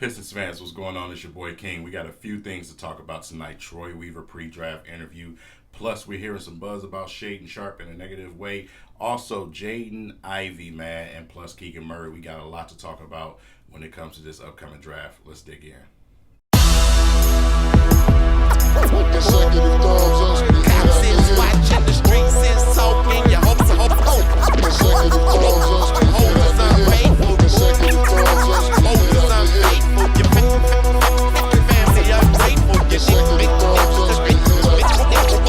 Pistons fans, what's going on? It's your boy King. We got a few things to talk about tonight. Troy Weaver pre-draft interview. Plus, we're hearing some buzz about Shaden Sharp in a negative way. Also, Jaden Ivey, man, and plus Keegan Murray. We got a lot to talk about when it comes to this upcoming draft. Let's dig in. Cops is watching, the streets is talking. Your hopes are holders ungrateful. Holders ungrateful. Your family ungrateful.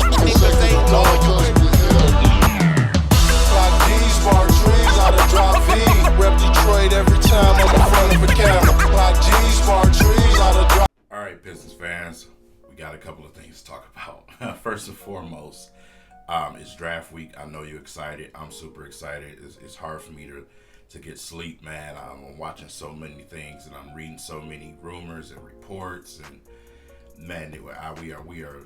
Your niggas ain't loyal. Clock D's, bar trees, out of drop V. Rep Detroit every time I'm in front of a camera. Clock G's, bar trees, out of drop. All right, Pistons fans, we got a couple of things to talk about. First and foremost, it's draft week. I know you're excited. I'm super excited. It's hard for me to get sleep, man. I'm watching so many things and I'm reading so many rumors and reports, and man, we are.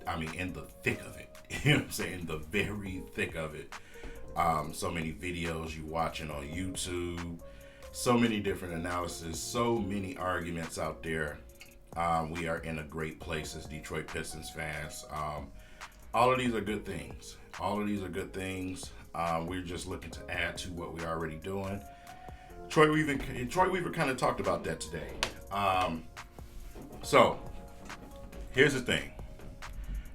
I mean, in the thick of it. You know what I'm saying? In the very thick of it. So many videos you watching on YouTube, so many different analysis, so many arguments out there. We are in a great place as Detroit Pistons fans. All of these are good things. We're just looking to add to what we're already doing. Troy Weaver kind of talked about that today. So here's the thing.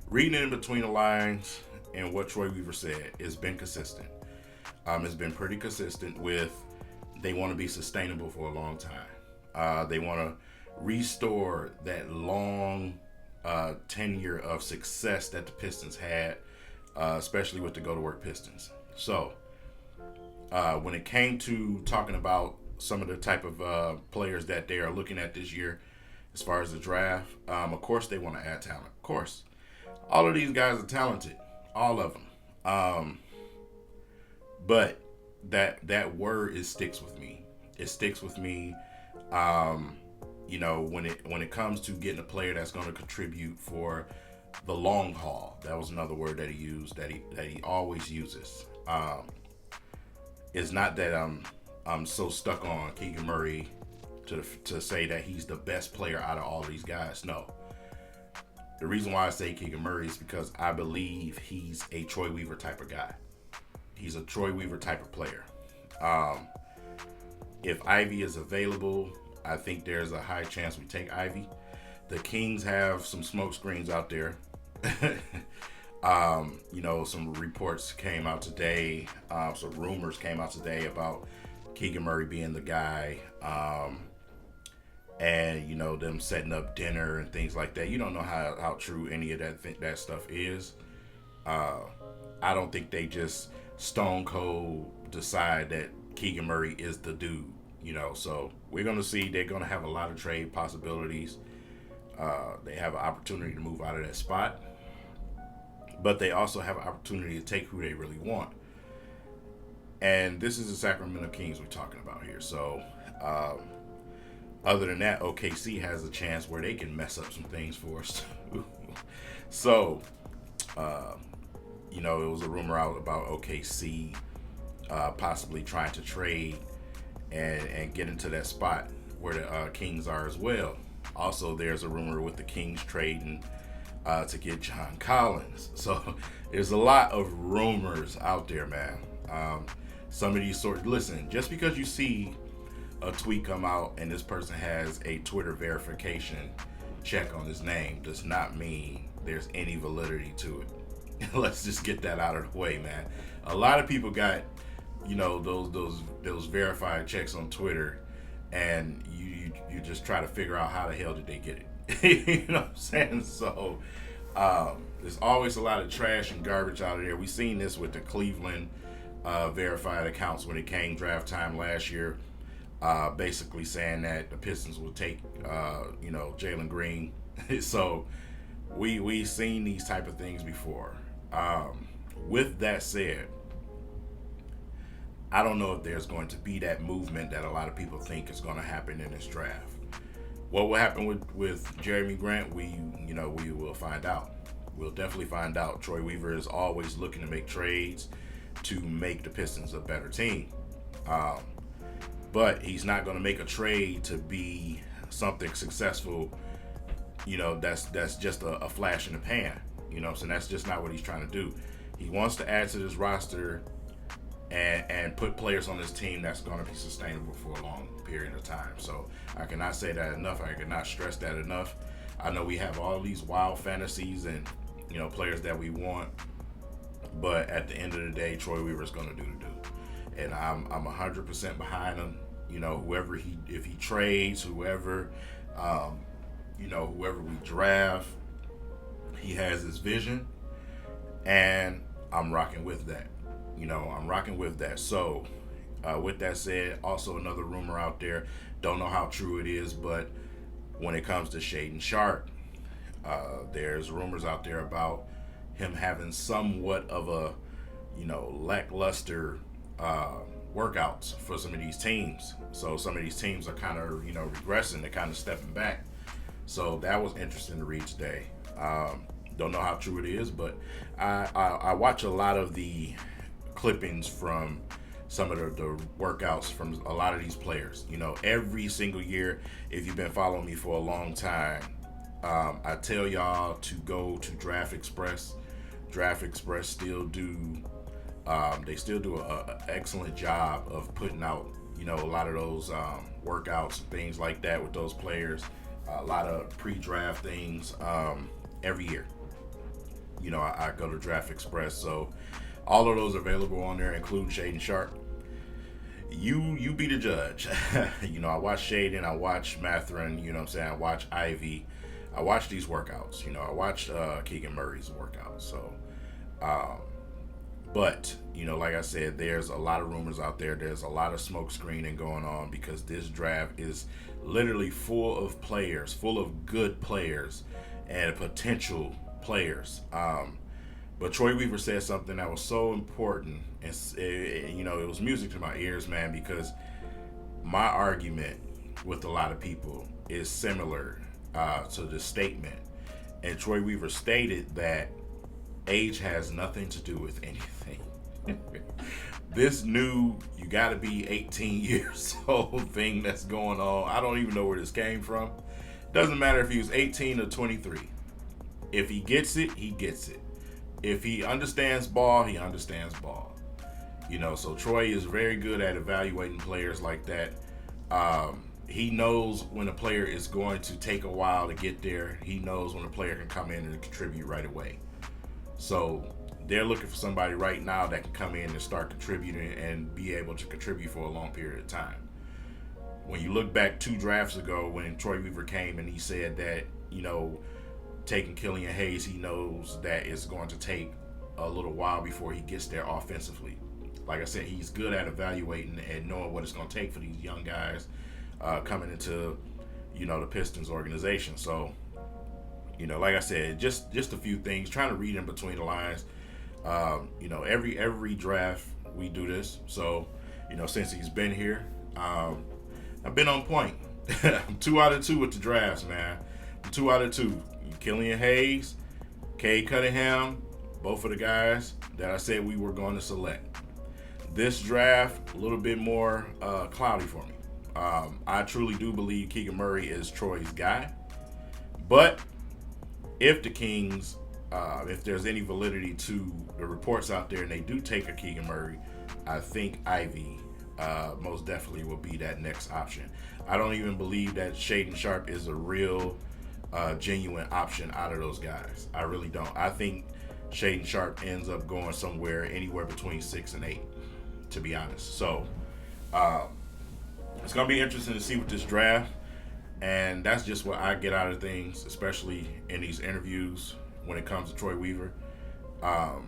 Reading in between the lines and what Troy Weaver said, it's been consistent. It's been pretty consistent with they want to be sustainable for a long time. They want to restore that long tenure of success that the Pistons had, especially with the go-to-work Pistons. So when it came to talking about some of the type of players that they are looking at this year as far as the draft, of course they want to add talent. Of course. All of these guys are talented. All of them. But that word sticks with me. It sticks with me. You know, when it comes to getting a player that's going to contribute for the long haul. That was another word that he used that he always uses. It's not that I'm so stuck on Keegan Murray to say that he's the best player out of all these guys. No. The reason why I say Keegan Murray is because I believe he's a Troy Weaver type of guy. He's a Troy Weaver type of player. If Ivy is available, I think there's a high chance we take Ivy. The Kings have some smoke screens out there. You know, some reports came out today, some rumors came out today about Keegan Murray being the guy. And, you know, them setting up dinner and things like that. You don't know how true any of that stuff is. I don't think they just stone cold decide that Keegan Murray is the dude, you know. So we're going to see. They're going to have a lot of trade possibilities. They have an opportunity to move out of that spot. But they also have an opportunity to take who they really want. And this is the Sacramento Kings we're talking about here. So, other than that, OKC has a chance where they can mess up some things for us. So, you know, it was a rumor out about OKC possibly trying to trade and get into that spot where the Kings are as well. Also, there's a rumor with the Kings trading to get John Collins. So, there's a lot of rumors out there, man. Some of these listen, just because you see a tweet come out and this person has a Twitter verification check on his name does not mean there's any validity to it. Let's just get that out of the way, man. A lot of people got, you know, those verified checks on Twitter, and you just try to figure out how the hell did they get it. You know what I'm saying? So there's always a lot of trash and garbage out of there. We seen this with the Cleveland verified accounts when it came draft time last year. Basically saying that the Pistons will take, you know, Jalen Green. So we've seen these type of things before. With that said, I don't know if there's going to be that movement that a lot of people think is going to happen in this draft. What will happen with Jeremy Grant, we will find out. We'll definitely find out. Troy Weaver is always looking to make trades to make the Pistons a better team. But he's not going to make a trade to be something successful, that's just a flash in the pan. You know what I'm saying? That's just not what he's trying to do. He wants to add to this roster and put players on this team that's going to be sustainable for a long period of time. So I cannot say that enough. I cannot stress that enough. I know we have all these wild fantasies and, players that we want, but at the end of the day, Troy Weaver is going to do the do. And I'm 100% behind him. Whoever if he trades, whoever we draft, he has his vision, and I'm rocking with that. I'm rocking with that. So, with that said, also another rumor out there, don't know how true it is, but when it comes to Shaedon Sharpe, there's rumors out there about him having somewhat of a, lackluster workouts for some of these teams. So some of these teams are kind of, regressing, they're kind of stepping back. So that was interesting to read today. Don't know how true it is, but I watch a lot of the clippings from some of the workouts from a lot of these players. Every single year, if you've been following me for a long time, I tell y'all to go to Draft Express. Draft Express still do an excellent job of putting out a lot of those workouts, things like that with those players. A lot of pre-draft things every year. I go to Draft Express, so all of those available on there, including Shaedon Sharpe. You be the judge. I watch Shaedon, I watch Mathurin, I watch Ivy, I watch these workouts. I watched Keegan Murray's workouts. So, but like I said, there's a lot of rumors out there. There's a lot of smoke screening going on because this draft is literally full of players, full of good players and potential players. But Troy Weaver said something that was so important, and it was music to my ears, man, because my argument with a lot of people is similar to this statement. And Troy Weaver stated that age has nothing to do with anything. This new, you got to be 18 years old thing that's going on, I don't even know where this came from. Doesn't matter if he was 18 or 23. If he gets it, he gets it. If he understands ball, he understands ball. So Troy is very good at evaluating players like that. He knows when a player is going to take a while to get there. He knows when a player can come in and contribute right away. So they're looking for somebody right now that can come in and start contributing and be able to contribute for a long period of time. When you look back 2 drafts ago when Troy Weaver came and he said that, taking Killian Hayes, he knows that it's going to take a little while before he gets there offensively. Like I said, he's good at evaluating and knowing what it's going to take for these young guys coming into, the Pistons organization. So, like I said, just a few things, trying to read in between the lines. Every draft we do this. So, since he's been here, I've been on point. I'm 2 out of 2 with the drafts, man. I'm 2 out of 2. Killian Hayes, Cade Cunningham, both of the guys that I said we were going to select. This draft, a little bit more cloudy for me. I truly do believe Keegan Murray is Troy's guy. But if the Kings, if there's any validity to the reports out there and they do take a Keegan Murray, I think Ivy most definitely will be that next option. I don't even believe that Shaedon Sharpe is a real genuine option out of those guys. I really don't. I think Shaedon Sharpe ends up going somewhere anywhere between 6 and 8, to be honest. So it's going to be interesting to see with this draft, and that's just what I get out of things, especially in these interviews when it comes to Troy Weaver. A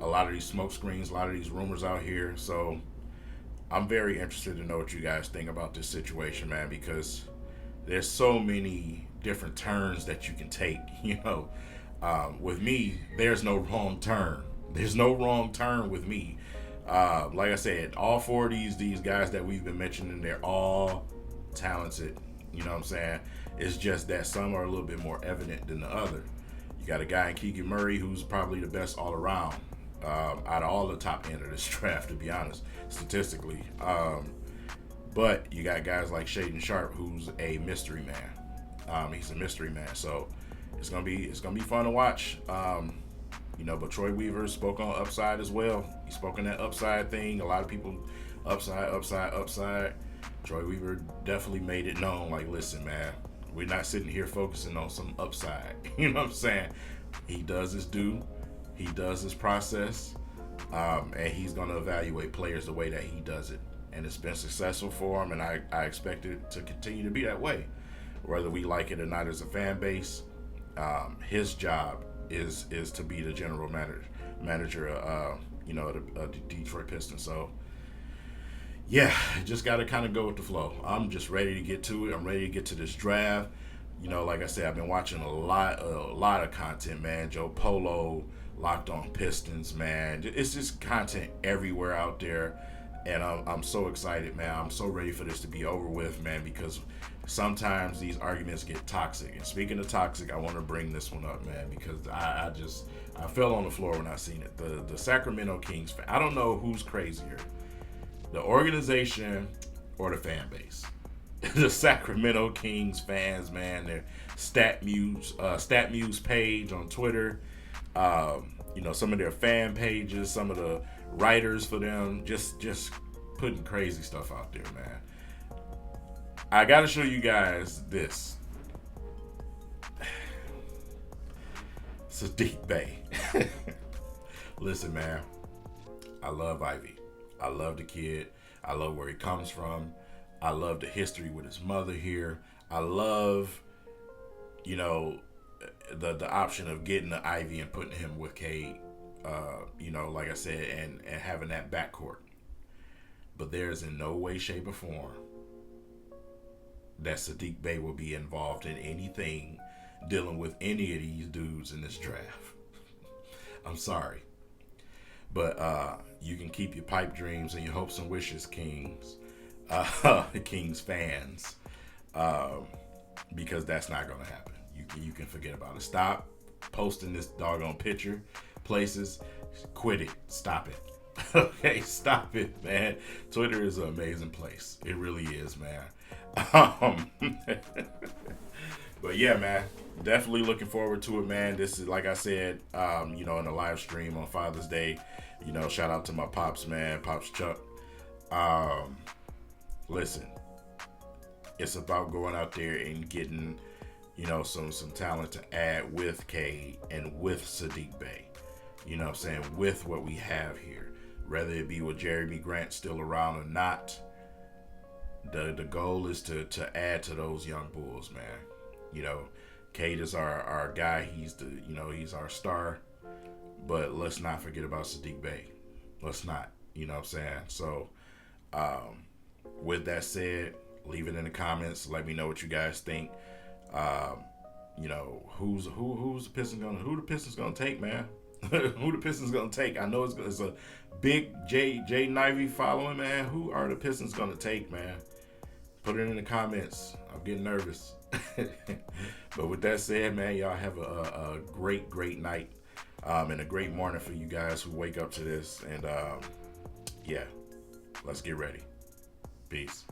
lot of these smoke screens, a lot of these rumors out here. So I'm very interested to know what you guys think about this situation, man, because there's so many different turns that you can take. With me, there's no wrong turn. There's no wrong turn with me. Like I said, all 4 of these guys that we've been mentioning, they're all talented. You know what I'm saying? It's just that some are a little bit more evident than the other. You got a guy in Keegan Murray who's probably the best all around out of all the top end of this draft, to be honest, statistically. But you got guys like Shaden Sharp, who's a mystery man. He's a mystery man, so it's gonna be fun to watch. But Troy Weaver spoke on upside as well. He spoke on that upside thing. A lot of people, upside. Troy Weaver definitely made it known, like, listen, man, we're not sitting here focusing on some upside. You know what I'm saying? He does his due. He does his process. And he's going to evaluate players the way that he does it. And it's been successful for him, and I expect it to continue to be that way. Whether we like it or not as a fan base, his job is to be the general manager of the Detroit Pistons. So, yeah, just got to kind of go with the flow. I'm just ready to get to it. I'm ready to get to this draft. Like I said, I've been watching a lot of content, man. Joe Polo, Locked On Pistons, man. It's just content everywhere out there, and I'm so excited, man. I'm so ready for this to be over with, man, because sometimes these arguments get toxic. And speaking of toxic, I want to bring this one up, man, because I fell on the floor when I seen it. The Sacramento Kings, I don't know who's crazier, the organization or the fan base. The Sacramento Kings fans, man, their StatMuse page on Twitter, some of their fan pages, some of the writers for them, just putting crazy stuff out there, man. I got to show you guys this. Sadiq Bey. Listen, man, I love Ivy. I love the kid. I love where he comes from. I love the history with his mother here. I love, the option of getting the Ivy and putting him with Cade, like I said, and having that backcourt. But there's in no way, shape, or form that Sadiq Bey will be involved in anything dealing with any of these dudes in this draft. I'm sorry. But you can keep your pipe dreams and your hopes and wishes, Kings. Kings fans. Because that's not going to happen. You can forget about it. Stop posting this doggone picture places. Quit it. Stop it. Okay, stop it, man. Twitter is an amazing place. It really is, man. But yeah, man, definitely looking forward to it, man. This is, like I said, in the live stream on Father's Day, shout out to my pops, man, Pops Chuck. Listen, it's about going out there and getting, some talent to add with Cade and with Sadiq Bey. You know what I'm saying? With what we have here. Whether it be with Jeremy Grant still around or not, the goal is to add to those young bulls, man. Cade is our guy. He's he's our star. But let's not forget about Sadiq Bey. Let's not. You know what I'm saying? So, with that said, leave it in the comments. Let me know what you guys think. Who's the Pistons gonna take, man? Who the Pistons gonna take? I know it's a big Jay Nivey following, man. Who are the Pistons gonna take, man? Put it in the comments. I'm getting nervous. But with that said, man, y'all have a great night and a great morning for you guys who wake up to this. And yeah, let's get ready. Peace.